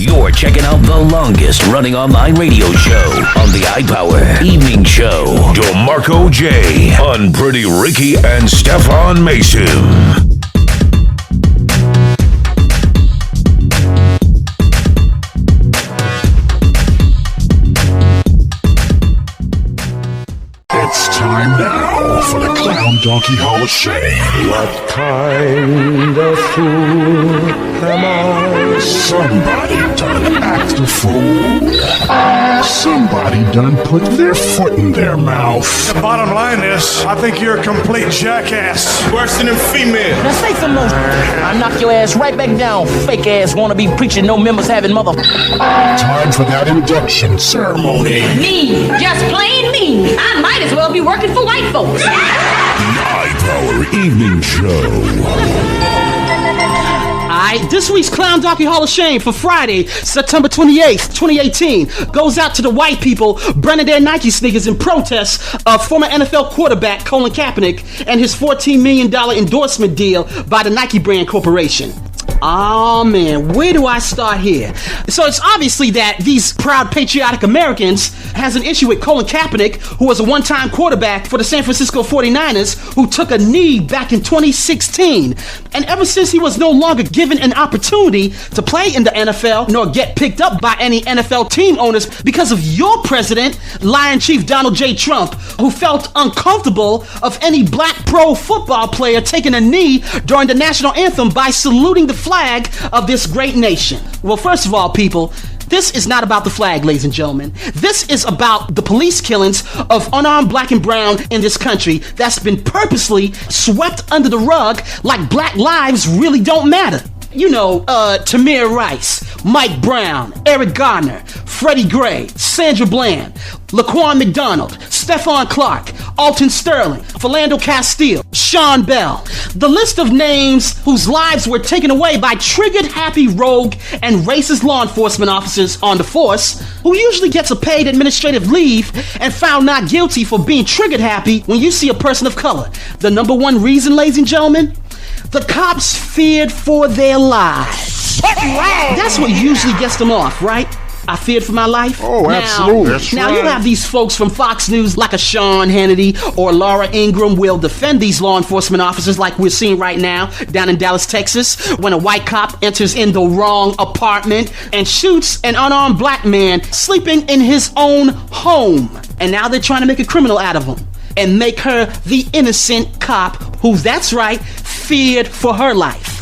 You're checking out the longest running online radio show on the iPower Evening Show. DeMarco J on Pretty Ricky and Stefan Mason. It's time now for the Clown Donkey Hall of Shame. What kind of fool am I? Somebody done act a fool. Somebody done put their foot in their mouth. The bottom line is, I think you're a complete jackass. Worse than a female. Now say some more. I knock your ass right back down, fake ass wannabe preaching, no members having mother. Time for that induction ceremony. Mean, just plain mean. I might as well be working for white folks. The iPower Evening Show. Alright, this week's Clown Donkey Hall of Shame for Friday, September 28th, 2018, goes out to the white people burning their Nike sneakers in protest of former NFL quarterback Colin Kaepernick and his $14 million endorsement deal by the Nike brand corporation. Oh man, where do I start here? So it's obviously that these proud patriotic Americans has an issue with Colin Kaepernick, who was a one-time quarterback for the San Francisco 49ers, who took a knee back in 2016. And ever since he was no longer given an opportunity to play in the NFL, nor get picked up by any NFL team owners because of your president, Lion Chief Donald J. Trump, who felt uncomfortable of any black pro football player taking a knee during the national anthem by saluting the flag of this great nation. Well, first of all, people, this is not about the flag, ladies and gentlemen. This is about the police killings of unarmed black and brown in this country that's been purposely swept under the rug like black lives really don't matter. You know, Tamir Rice, Mike Brown, Eric Garner, Freddie Gray, Sandra Bland, Laquan McDonald, Stephon Clark, Alton Sterling, Philando Castile, Sean Bell. The list of names whose lives were taken away by triggered happy rogue and racist law enforcement officers on the force, who usually gets a paid administrative leave and found not guilty for being triggered happy when you see a person of color. The number one reason, ladies and gentlemen, the cops feared for their lives. That's what usually gets them off, right? I feared for my life. Oh, absolutely. Now you have these folks from Fox News like a Sean Hannity or Laura Ingraham will defend these law enforcement officers like we're seeing right now down in Dallas, Texas, when a white cop enters in the wrong apartment and shoots an unarmed black man sleeping in his own home. And now they're trying to make a criminal out of him and make her the innocent cop who, that's right, feared for her life.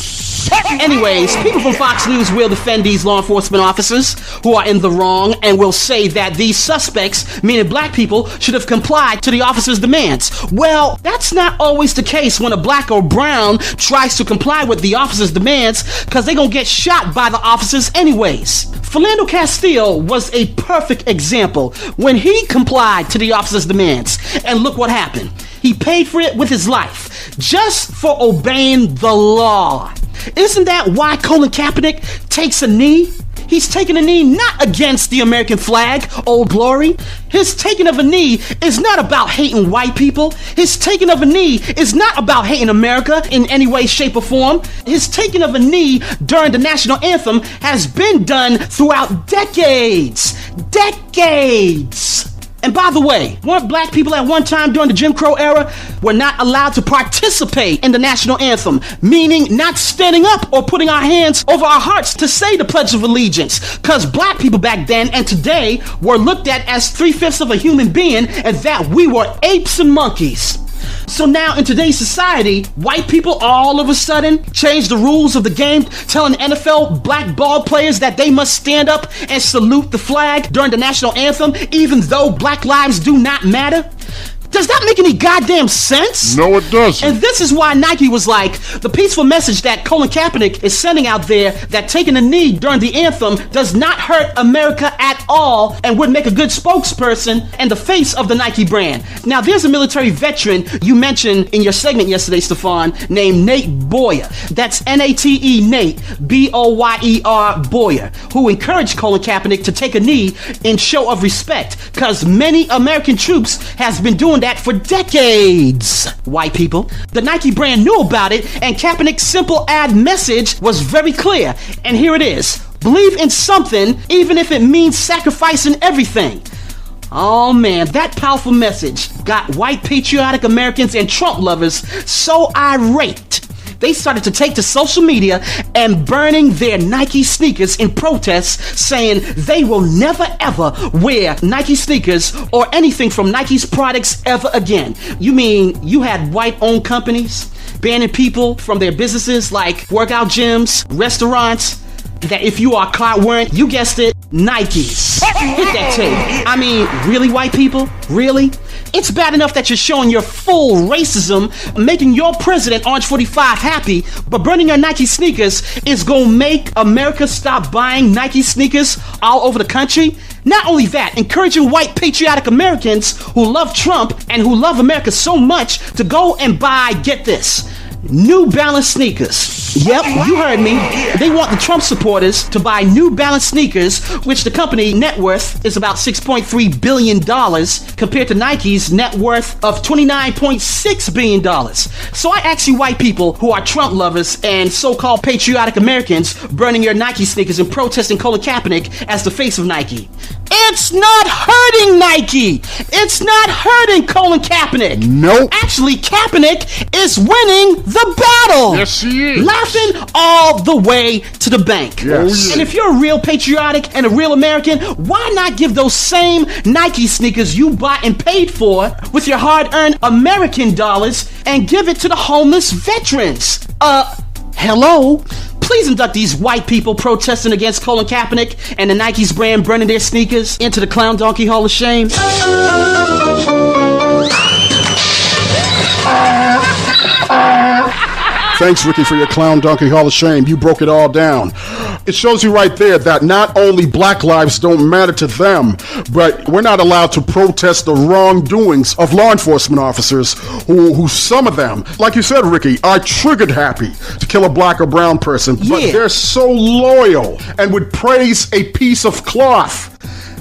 Anyways, people from Fox News will defend these law enforcement officers who are in the wrong and will say that these suspects, meaning black people, should have complied to the officers' demands. Well, that's not always the case when a black or brown tries to comply with the officers' demands, because they're gonna get shot by the officers anyways. Philando Castile was a perfect example when he complied to the officers' demands. And look what happened. He paid for it with his life, just for obeying the law. Isn't that why Colin Kaepernick takes a knee? He's taking a knee not against the American flag, Old Glory. His taking of a knee is not about hating white people. His taking of a knee is not about hating America in any way, shape, or form. His taking of a knee during the national anthem has been done throughout decades. Decades! And by the way, weren't black people at one time during the Jim Crow era were not allowed to participate in the national anthem, meaning not standing up or putting our hands over our hearts to say the Pledge of Allegiance, because black people back then and today were looked at as 3/5 of a human being and that we were apes and monkeys. So now in today's society, white people all of a sudden change the rules of the game, telling NFL black ball players that they must stand up and salute the flag during the national anthem, even though black lives do not matter. Does that make any goddamn sense? No, it doesn't. And this is why Nike was like, the peaceful message that Colin Kaepernick is sending out there, that taking a knee during the anthem does not hurt America at all and would make a good spokesperson and the face of the Nike brand. Now, there's a military veteran you mentioned in your segment yesterday, Stefan, named Nate Boyer. That's N-A-T-E, Nate, B-O-Y-E-R, Boyer, who encouraged Colin Kaepernick to take a knee in show of respect, because many American troops has been doing that for decades, white people. The Nike brand knew about it, and Kaepernick's simple ad message was very clear. And here it is. Believe in something, even if it means sacrificing everything. Oh man, that powerful message got white patriotic Americans and Trump lovers so irate. They started to take to social media and burning their Nike sneakers in protest, saying they will never ever wear Nike sneakers or anything from Nike's products ever again. You mean you had white-owned companies banning people from their businesses like workout gyms, restaurants, that if you are caught wearing, you guessed it, Nikes. Hit that tape. I mean, really, white people? Really? It's bad enough that you're showing your full racism, making your president, Orange 45, happy, but burning your Nike sneakers is gonna make America stop buying Nike sneakers all over the country? Not only that, encouraging white patriotic Americans who love Trump and who love America so much to go and buy, get this, New Balance sneakers. Yep, you heard me. They want the Trump supporters to buy New Balance sneakers, which the company net worth is about $6.3 billion compared to Nike's net worth of $29.6 billion. So I ask you white people who are Trump lovers and so-called patriotic Americans burning your Nike sneakers and protesting Colin Kaepernick as the face of Nike. It's not hurting Nike. It's not hurting Colin Kaepernick. Nope. Actually, Kaepernick is winning the battle. Yes, he is. Laughing all the way to the bank. Yes. And if you're a real patriotic and a real American, why not give those same Nike sneakers you bought and paid for with your hard-earned American dollars and give it to the homeless veterans? Hello? Please induct these white people protesting against Colin Kaepernick and the Nike's brand burning their sneakers into the Clown Donkey Hall of Shame. Thanks, Ricky, for your Clown Donkey Hall of Shame. You broke it all down. It shows you right there that not only black lives don't matter to them, but we're not allowed to protest the wrongdoings of law enforcement officers who some of them, like you said, Ricky, are triggered happy to kill a black or brown person, but they're so loyal and would praise a piece of cloth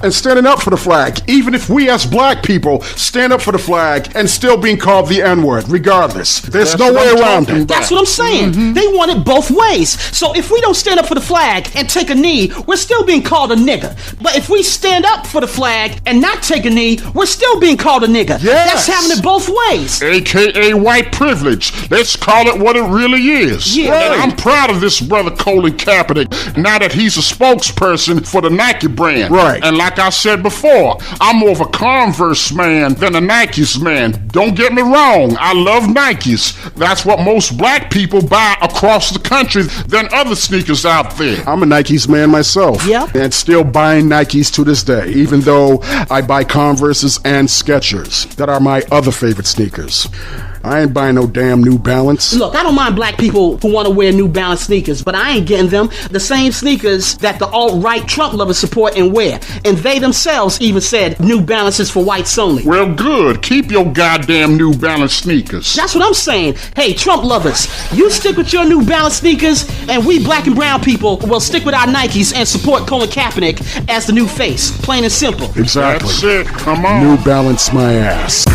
and standing up for the flag, even if we as black people stand up for the flag and still being called the N-word, regardless. There's no way around it. That's what I'm saying. Mm-hmm. They want it both ways. So if we don't stand up for the flag and take a knee, we're still being called a nigger. But if we stand up for the flag and not take a knee, we're still being called a nigger. Yes. That's having it both ways. AKA white privilege. Let's call it what it really is. Yeah. And I'm proud of this brother Colin Kaepernick, now that he's a spokesperson for the Nike brand. Right. And like I said before, I'm more of a Converse man than a Nikes man. Don't get me wrong, I love Nikes. That's what most black people buy across the country than other sneakers out there. I'm a Nikes man myself. Yeah. And still buying Nikes to this day, even though I buy Converses and Skechers that are my other favorite sneakers. I ain't buying no damn New Balance. Look, I don't mind black people who want to wear New Balance sneakers, but I ain't getting them the same sneakers that the alt-right Trump lovers support and wear. And they themselves even said New Balance is for whites only. Well, good. Keep your goddamn New Balance sneakers. That's what I'm saying. Hey, Trump lovers, you stick with your New Balance sneakers, and we black and brown people will stick with our Nikes and support Colin Kaepernick as the new face. Plain and simple. Exactly. That's it. Come on. New Balance my ass.